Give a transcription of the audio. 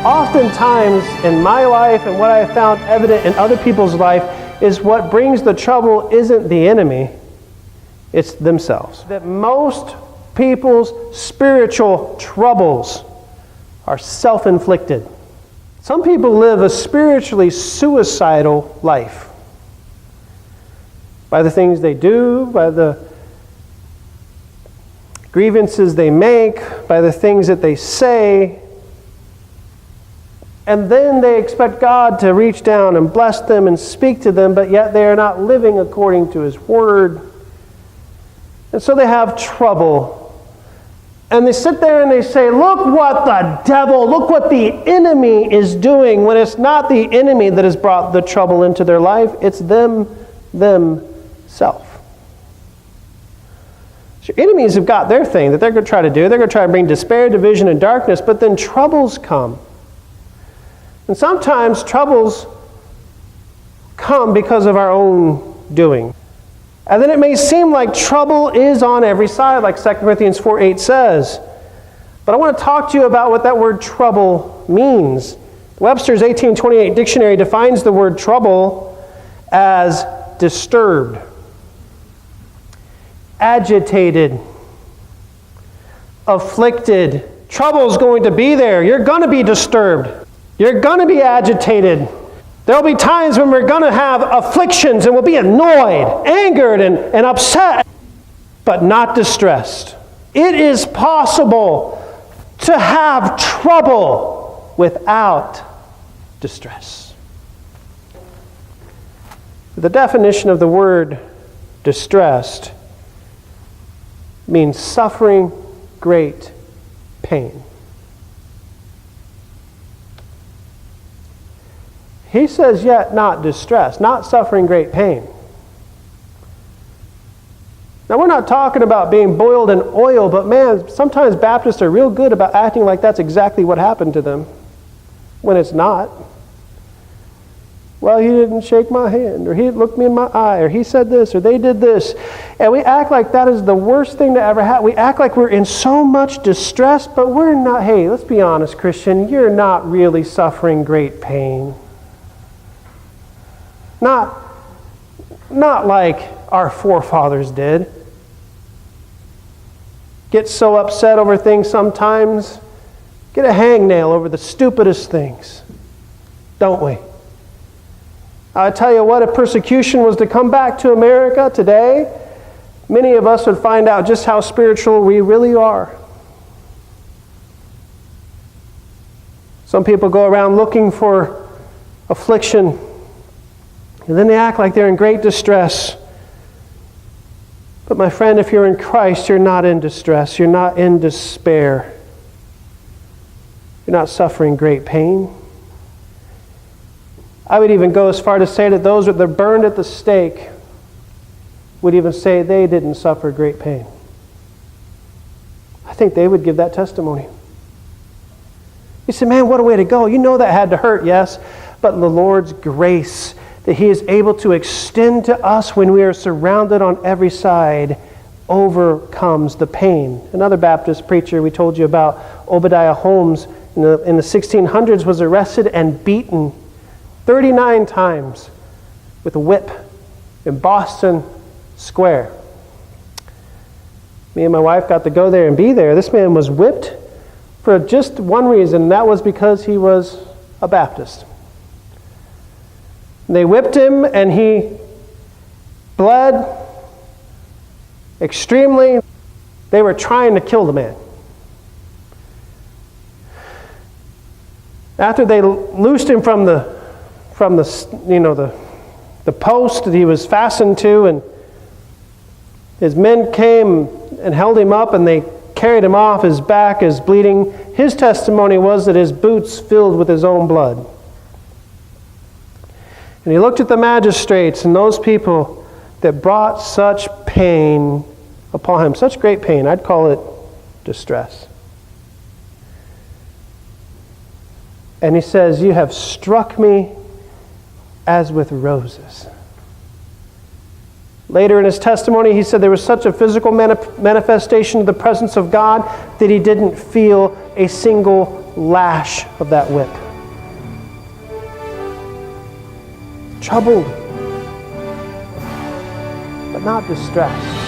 Oftentimes in my life and what I have found evident in other people's life is what brings the trouble isn't the enemy, it's themselves. That most people's spiritual troubles are self-inflicted. Some people live a spiritually suicidal life by the things they do, by the grievances they make, by the things that they say. And then they expect God to reach down and bless them and speak to them, but yet they are not living according to His Word. And so they have trouble. And they sit there and they say, look what the devil, look what the enemy is doing, when it's not the enemy that has brought the trouble into their life, it's themselves. So your enemies have got their thing that they're going to try to do. They're going to try to bring despair, division, and darkness, but then troubles come. And sometimes troubles come because of our own doing. And then it may seem like trouble is on every side, like 2 Corinthians 4:8 says. But I want to talk to you about what that word trouble means. Webster's 1828 dictionary defines the word trouble as disturbed, agitated, afflicted. Trouble's going to be there. You're going to be disturbed. You're going to be agitated. There'll be times when we're going to have afflictions and we'll be annoyed, angered, and upset, but not distressed. It is possible to have trouble without distress. The definition of the word distressed means suffering great pain. He says, yet not distressed, not suffering great pain. Now, we're not talking about being boiled in oil, but man, sometimes Baptists are real good about acting like that's exactly what happened to them, when it's not. Well, he didn't shake my hand, or he looked me in my eye, or he said this, or they did this. And we act like that is the worst thing to ever happen. We act like we're in so much distress, but we're not. Hey, let's be honest, Christian, you're not really suffering great pain. Not like our forefathers did. Get so upset over things sometimes. Get a hangnail over the stupidest things. Don't we? I tell you what, if persecution was to come back to America today, many of us would find out just how spiritual we really are. Some people go around looking for affliction, and then they act like they're in great distress. But my friend, if you're in Christ, you're not in distress. You're not in despair. You're not suffering great pain. I would even go as far to say that those that are burned at the stake would even say they didn't suffer great pain. I think they would give that testimony. You say, man, what a way to go. You know that had to hurt, yes, but the Lord's grace that He is able to extend to us when we are surrounded on every side overcomes the pain. Another Baptist preacher we told you about, Obadiah Holmes, in the 1600s was arrested and beaten 39 times with a whip in Boston Square. Me and my wife got to go there and be there. This man was whipped for just one reason, and that was because he was a Baptist. They whipped him and he bled extremely. They were trying to kill the man. After they loosed him from the post that he was fastened to, and his men came and held him up, and they carried him off. His back is bleeding. His testimony was that his boots filled with his own blood. And he looked at the magistrates and those people that brought such pain upon him, such great pain. I'd call it distress. And he says, "You have struck me as with roses." Later in his testimony, he said there was such a physical manifestation of the presence of God that he didn't feel a single lash of that whip. Troubled, but not distressed.